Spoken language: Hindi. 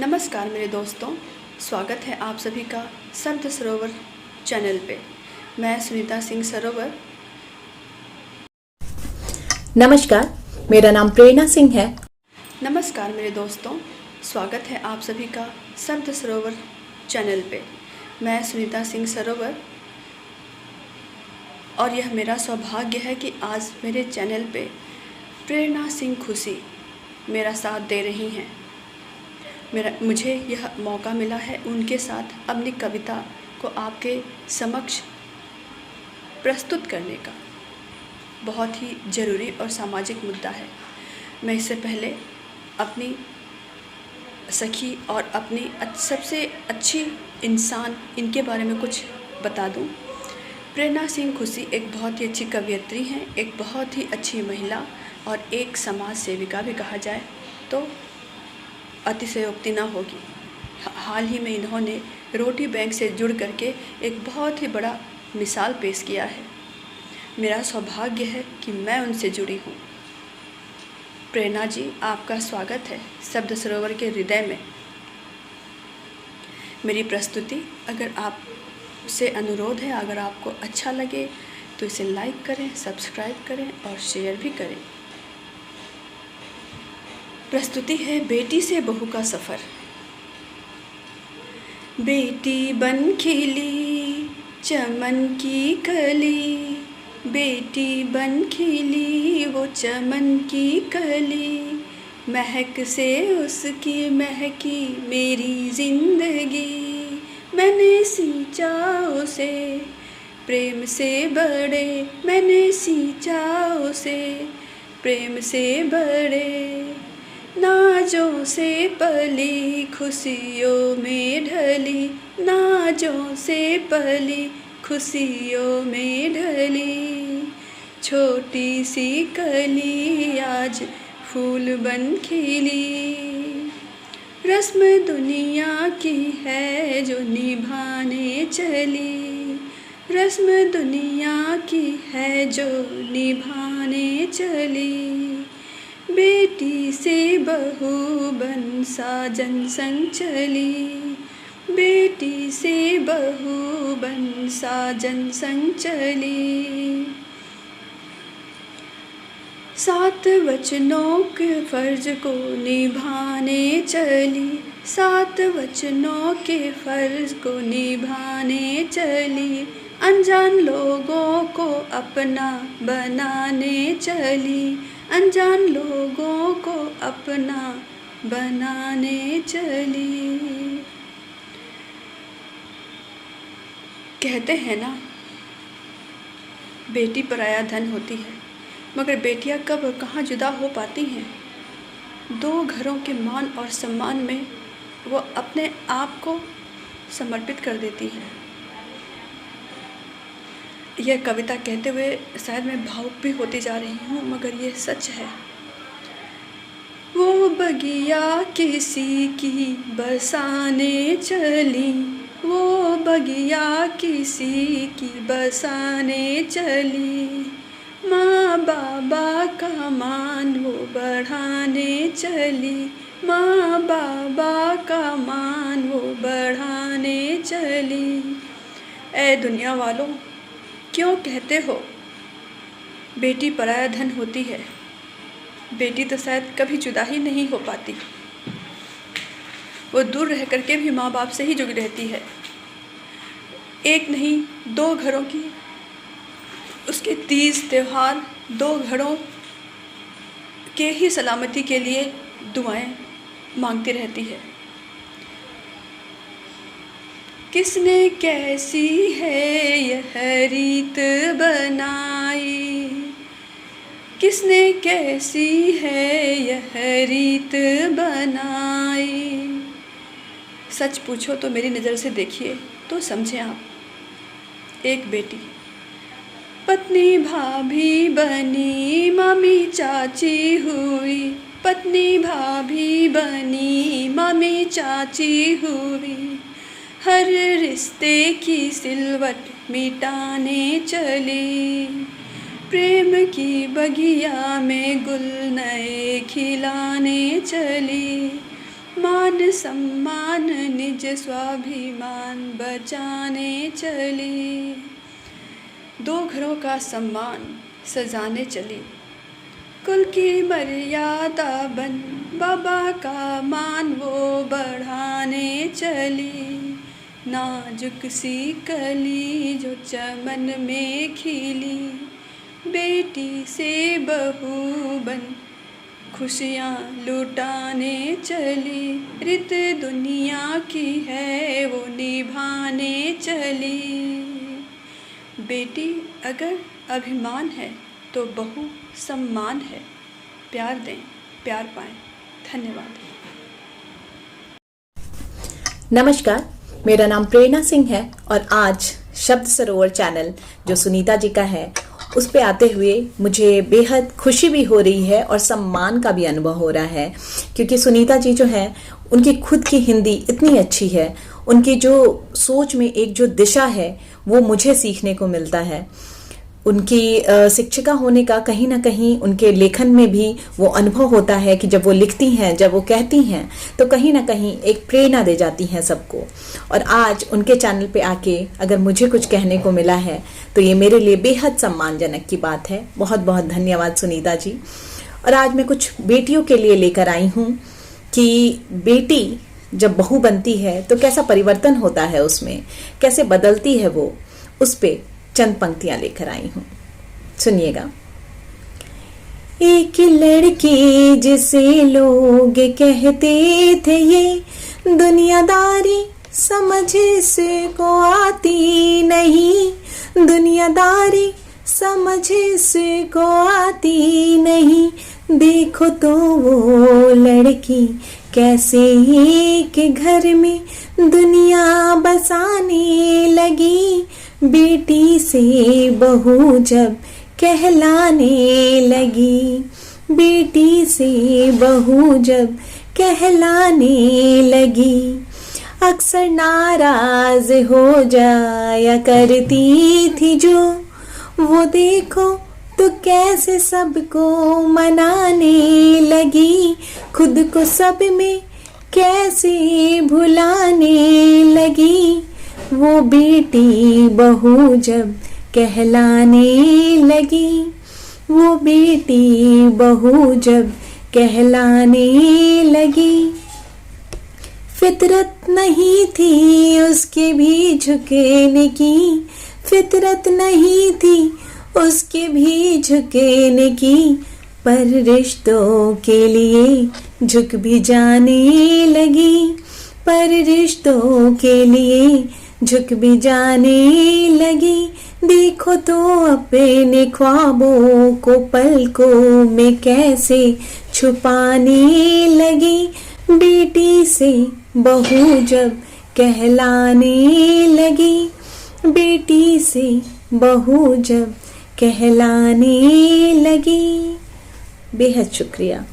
नमस्कार मेरे दोस्तों, स्वागत है आप सभी का शब्द सरोवर चैनल पे। मैं सुनीता सिंह सरोवर। नमस्कार, मेरा नाम प्रेरणा सिंह है। नमस्कार मेरे दोस्तों, स्वागत है आप सभी का शब्द सरोवर चैनल पे। मैं सुनीता सिंह सरोवर और यह मेरा सौभाग्य है कि आज मेरे चैनल पे प्रेरणा सिंह खुशी मेरा साथ दे रही हैं। मुझे यह मौका मिला है उनके साथ अपनी कविता को आपके समक्ष प्रस्तुत करने का। बहुत ही ज़रूरी और सामाजिक मुद्दा है। मैं इससे पहले अपनी सखी और अपनी सबसे अच्छी इंसान इनके बारे में कुछ बता दूं। प्रेरणा सिंह खुशी एक बहुत ही अच्छी कवयित्री हैं, एक बहुत ही अच्छी महिला और एक समाज सेविका भी कहा जाए तो अतिशयोक्ति न होगी। हाल ही में इन्होंने रोटी बैंक से जुड़ करके एक बहुत ही बड़ा मिसाल पेश किया है। मेरा सौभाग्य है कि मैं उनसे जुड़ी हूँ। प्रेरणा जी, आपका स्वागत है शब्द सरोवर के हृदय में। मेरी प्रस्तुति अगर आपसे अनुरोध है, अगर आपको अच्छा लगे तो इसे लाइक करें, सब्सक्राइब करें और शेयर भी करें। प्रस्तुति है बेटी से बहू का सफ़र। बेटी बन खिली चमन की कली, बेटी बन खिली वो चमन की कली, महक से उसकी महकी मेरी जिंदगी, मैंने सींचा उसे प्रेम से बड़े, मैंने सींचा उसे प्रेम से बड़े, नाजों से पली खुशियों में ढली, नाजों से पली खुशियों में ढली, छोटी सी कली आज फूल बन खिली, रस्म दुनिया की है जो निभाने चली, रस्म दुनिया की है जो निभाने चली, बेटी से बहू बन साजन संग चली, बेटी से बहू बन साजन संग चली, 7 वचनों के फर्ज को निभाने चली, 7 वचनों के फर्ज को निभाने चली, अनजान लोगों को अपना बनाने चली, अनजान लोगों को अपना बनाने चली। कहते हैं ना, बेटी पराया धन होती है, मगर बेटियां कब और कहाँ जुदा हो पाती हैं। 2 घरों के मान और सम्मान में वो अपने आप को समर्पित कर देती हैं। यह कविता कहते हुए शायद मैं भावुक भी होती जा रही हूँ, मगर ये सच है। वो बगिया किसी की बसाने चली, वो बगिया किसी की बसाने चली, माँ बाबा का मान वो बढ़ाने चली, माँ बाबा का मान वो बढ़ाने चली। ऐ दुनिया वालों, क्यों कहते हो बेटी पराया धन होती है। बेटी तो शायद कभी जुदा ही नहीं हो पाती, वो दूर रह करके भी माँ बाप से ही जुड़ी रहती है। एक नहीं 2 घरों की उसके तीज त्योहार 2 घरों के ही सलामती के लिए दुआएं मांगती रहती है। किसने कैसी है यह रीत बनाई, किसने कैसी है यह रीत बनाई, सच पूछो तो मेरी नज़र से देखिए तो समझें आप। एक बेटी पत्नी भाभी बनी, मामी चाची हुई, पत्नी भाभी बनी, मामी चाची हुई, हर रिश्ते की सिलवट मिटाने चली, प्रेम की बगिया में गुल नए खिलाने चली, मान सम्मान निज स्वाभिमान बचाने चली। दो घरों का सम्मान सजाने चली, कुल की मर्यादा बन बाबा का मान वो बढ़ाने चली। नाजुक सी कली जो चमन में खिली, बेटी से बहू बन खुशियाँ लुटाने चली। रित दुनिया की है वो निभाने चली। बेटी अगर अभिमान है तो बहू सम्मान है। प्यार दें, प्यार पाएं। धन्यवाद। नमस्कार, मेरा नाम प्रेरणा सिंह है और आज शब्द सरोवर चैनल जो सुनीता जी का है उस पे आते हुए मुझे बेहद खुशी भी हो रही है और सम्मान का भी अनुभव हो रहा है, क्योंकि सुनीता जी जो है उनकी खुद की हिंदी इतनी अच्छी है, उनकी जो सोच में एक जो दिशा है वो मुझे सीखने को मिलता है। उनकी शिक्षिका होने का कहीं ना कहीं उनके लेखन में भी वो अनुभव होता है कि जब वो लिखती हैं, जब वो कहती हैं तो कहीं ना कहीं एक प्रेरणा दे जाती हैं सबको। और आज उनके चैनल पे आके अगर मुझे कुछ कहने को मिला है तो ये मेरे लिए बेहद सम्मानजनक की बात है। बहुत बहुत धन्यवाद सुनीता जी। और आज मैं कुछ बेटियों के लिए लेकर आई हूँ कि बेटी जब बहू बनती है तो कैसा परिवर्तन होता है, उसमें कैसे बदलती है वो, उस पे चंद पंक्तियां लेकर आई हूं, सुनिएगा। एक लड़की जिसे लोग कहते थे ये दुनियादारी समझ से को आती नहीं, दुनियादारी समझ से को आती नहीं। देखो तो वो लड़की कैसे के घर में दुनिया बसाने लगी, बेटी से बहू जब कहलाने लगी, बेटी से बहू जब कहलाने लगी। अक्सर नाराज हो जाया करती थी जो, वो देखो तो कैसे सबको मनाने लगी, खुद को सब में कैसे भुलाने लगी। वो बेटी बहू जब कहलाने लगी, वो बेटी बहू जब कहलाने लगी। फितरत नहीं थी उसके भी झुकने की, फितरत नहीं थी उसके भी झुकने की, पर रिश्तों के लिए झुक भी जाने लगी, पर रिश्तों के लिए झुक भी जाने लगी। देखो तो अपने ख्वाबों को पलकों में कैसे छुपाने लगी, बेटी से बहू जब कहलाने लगी, बेटी से बहू जब कहलाने लगी। बेहद शुक्रिया।